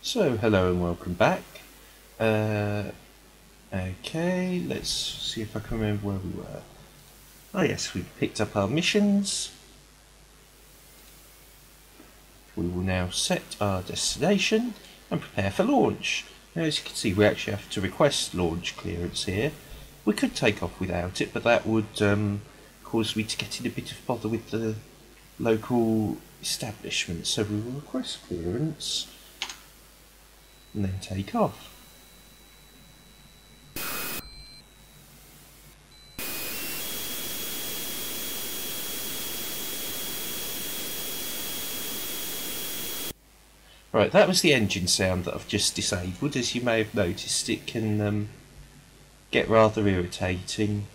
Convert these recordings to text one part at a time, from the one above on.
So, hello and welcome back. Okay, let's see if I can remember where we were. Oh yes, we picked up our missions. We will now set our destination and prepare for launch. Now, as you can see, we actually have to request launch clearance here. We could take off without it, but that would cause me to get in a bit of bother with the local establishment. So we will request clearance and then take off. Right, that was the engine sound that I've just disabled. As you may have noticed, it can get rather irritating.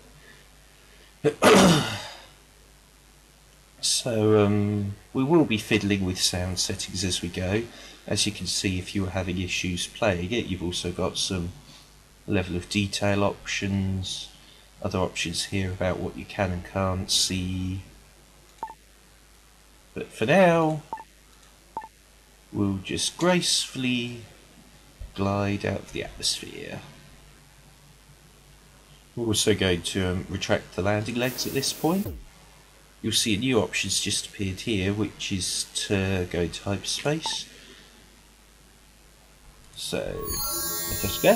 So we will be fiddling with sound settings as we go. As you can see, if you were having issues playing it, you've also got some level of detail options, other options here about what you can and can't see. But for now, we'll just gracefully glide out of the atmosphere. We're also going to retract the landing legs at this point. You'll see a new option's just appeared here, which is to go into hyperspace. So, let us go!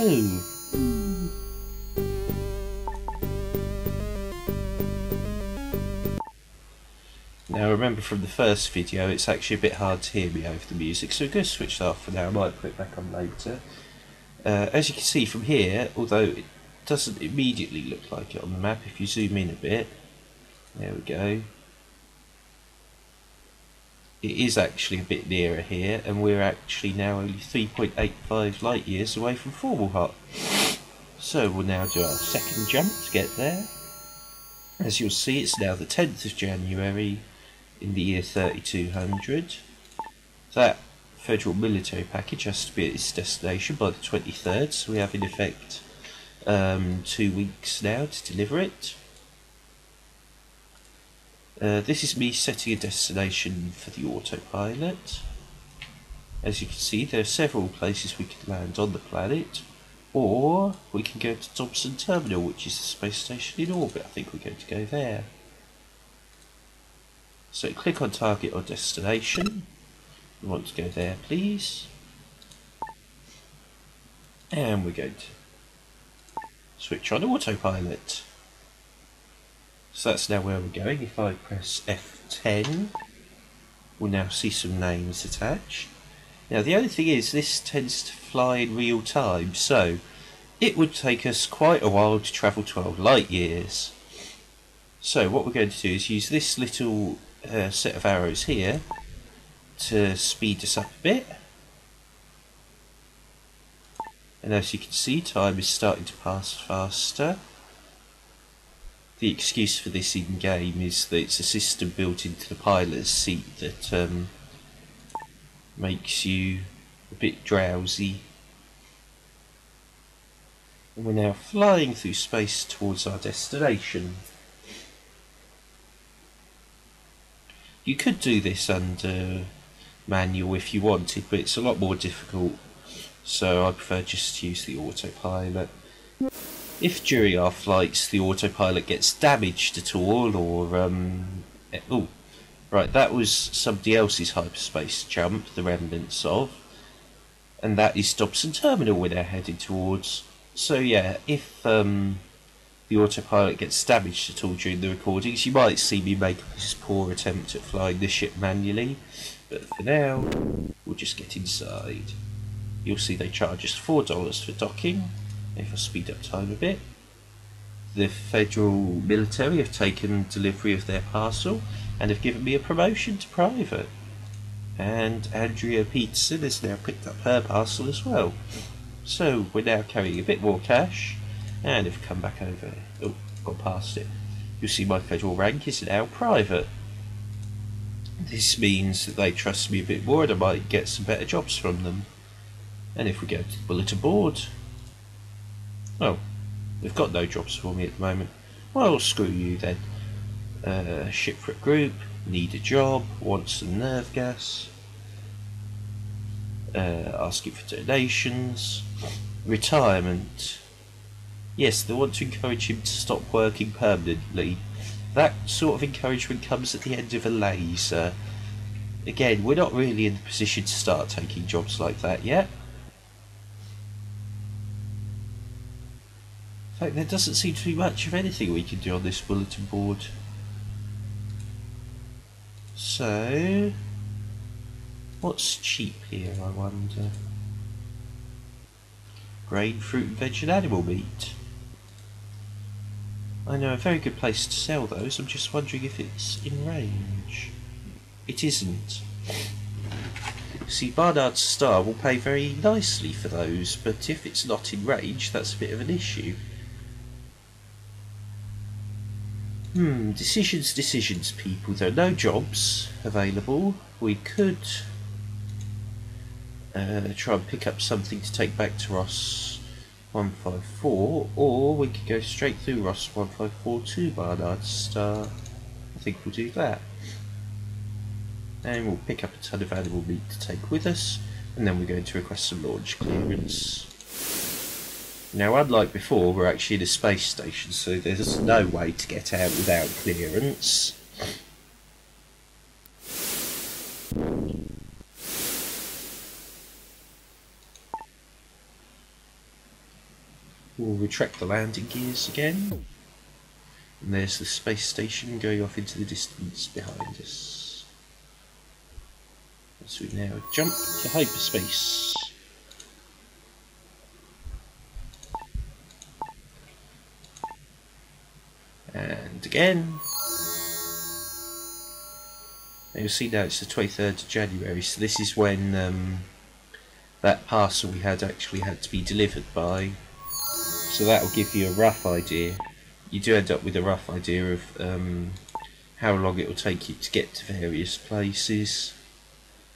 Now remember from the first video, it's actually a bit hard to hear me over the music, so we're going to switch that off for now. I might put it back on later. As you can see from here, although it doesn't immediately look like it on the map, if you zoom in a bit, there we go. It is actually a bit nearer here, and we're actually now only 3.85 light years away from Fomalhaut. So we'll now do our second jump to get there. As you'll see, it's now the 10th of January in the year 3200. That federal military package has to be at its destination by the 23rd, so we have in effect 2 weeks now to deliver it. This is me setting a destination for the autopilot. As you can see, there are several places we can land on the planet, or we can go to Thompson Terminal, which is the space station in orbit. I think we're going to go there. So click on target or destination. We want to go there, please. And we're going to switch on autopilot. So that's now where we're going. If I press F10, we'll now see some names attached. Now the only thing is, this tends to fly in real time, so it would take us quite a while to travel 12 light years. So what we're going to do is use this little set of arrows here to speed us up a bit. And as you can see, time is starting to pass faster. The excuse for this in-game is that it's a system built into the pilot's seat that makes you a bit drowsy. And we're now flying through space towards our destination. You could do this under manual if you wanted, but it's a lot more difficult, so I prefer just to use the autopilot. If during our flights the autopilot gets damaged at all, or oh, right, that was somebody else's hyperspace jump, the remnants of, and that is Dobson Terminal we're now heading towards. So yeah, if the autopilot gets damaged at all during the recordings, you might see me make this poor attempt at flying the ship manually, but for now, we'll just get inside. You'll see they charge us $4 for docking. If I speed up time a bit. The federal military have taken delivery of their parcel and have given me a promotion to private. And Andrea Peterson has now picked up her parcel as well. So we're now carrying a bit more cash, and if we come back over, oh, gone past it, you'll see my federal rank is now private. This means that they trust me a bit more and I might get some better jobs from them. And if we go to the bulletin board, well, they've got no jobs for me at the moment. Well, screw you then. Shipwreck group, need a job, want some nerve gas. asking for donations. Retirement. Yes, they want to encourage him to stop working permanently. That sort of encouragement comes at the end of a laser. Again, we're not really in the position to start taking jobs like that yet. In fact, there doesn't seem to be much of anything we can do on this bulletin board. So, what's cheap here, I wonder? Grain, fruit and veg and animal meat. I know a very good place to sell those. I'm just wondering if it's in range. It isn't. See, Barnard's Star will pay very nicely for those, but if it's not in range, that's a bit of an issue. Decisions, people. There are no jobs available. We could try and pick up something to take back to Ross 154, or we could go straight through Ross 154 to Barnard's Star. I think we'll do that. And we'll pick up a ton of animal meat to take with us, and then we're going to request some launch clearance. Now, unlike before, we're actually in a space station, so there's no way to get out without clearance. We'll retract the landing gears again. And there's the space station going off into the distance behind us. So we now jump to hyperspace. And again. And you'll see now it's the 23rd of January, so this is when that parcel we had actually had to be delivered by. So that will give you a rough idea. You do end up with a rough idea of how long it will take you to get to various places.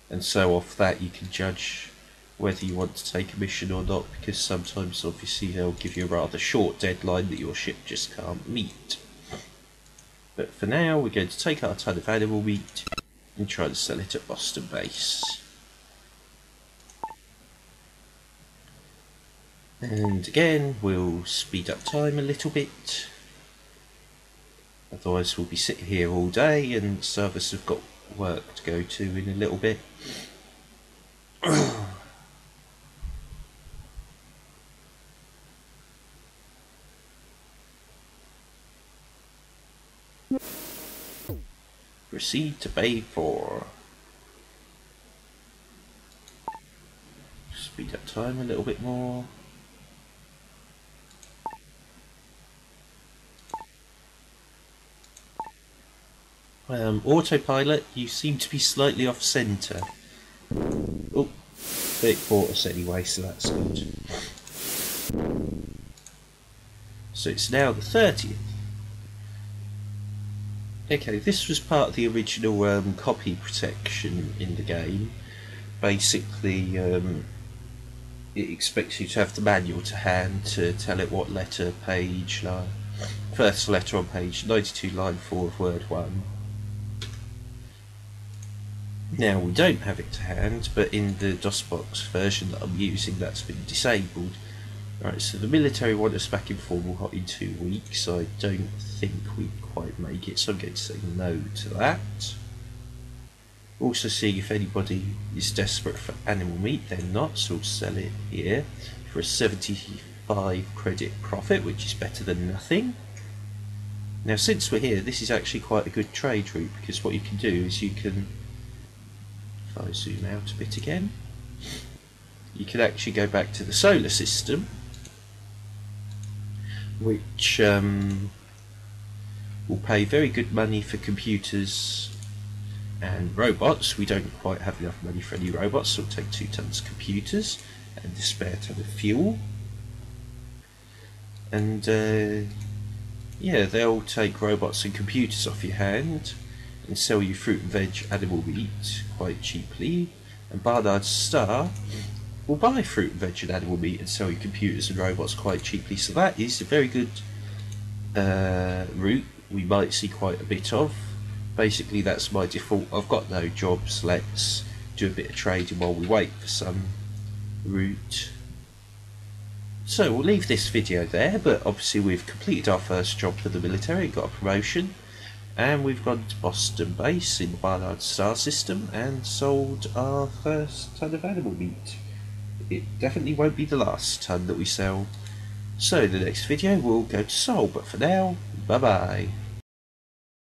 And so off that you can judge whether you want to take a mission or not, because sometimes obviously they'll give you a rather short deadline that your ship just can't meet. But for now we're going to take our ton of animal meat and try to sell it at Boston base. And again we'll speed up time a little bit, otherwise we'll be sitting here all day and some of us have got work to go to in a little bit. Proceed to Bay 4. Speed up time a little bit more. Autopilot, you seem to be slightly off centre. Oh, it caught us anyway, so that's good. So it's now the 30th. Okay, this was part of the original copy protection in the game. Basically, it expects you to have the manual to hand to tell it what letter, page, first letter on page 92, line 4 of word 1. Now we don't have it to hand, but in the DOSBox version that I'm using, that's been disabled. Right, so the military want us back in formal hot in 2 weeks. I don't think we'd quite make it, so I'm going to say no to that. Also seeing if anybody is desperate for animal meat, they're not, so we'll sell it here for a 75 credit profit, which is better than nothing. Now since we're here, this is actually quite a good trade route, because what you can do is you can, if I zoom out a bit again, you can actually go back to the solar system, which will pay very good money for computers and robots. We don't quite have enough money for any robots, so we'll take 2 tons of computers and a spare ton of fuel. And yeah, they'll take robots and computers off your hand and sell you fruit and veg, animal meat quite cheaply. And Barnard's Star will buy fruit and veg and animal meat and sell you computers and robots quite cheaply. So that is a very good route we might see quite a bit of. Basically that's my default. I've got no jobs, let's do a bit of trading while we wait for some route. So we'll leave this video there, but obviously we've completed our first job for the military, got a promotion, and we've gone to Boston base in the Barnard Star System and sold our first ton of animal meat. It definitely won't be the last ton that we sell. So in the next video we'll go to Seoul, but for now, bye bye.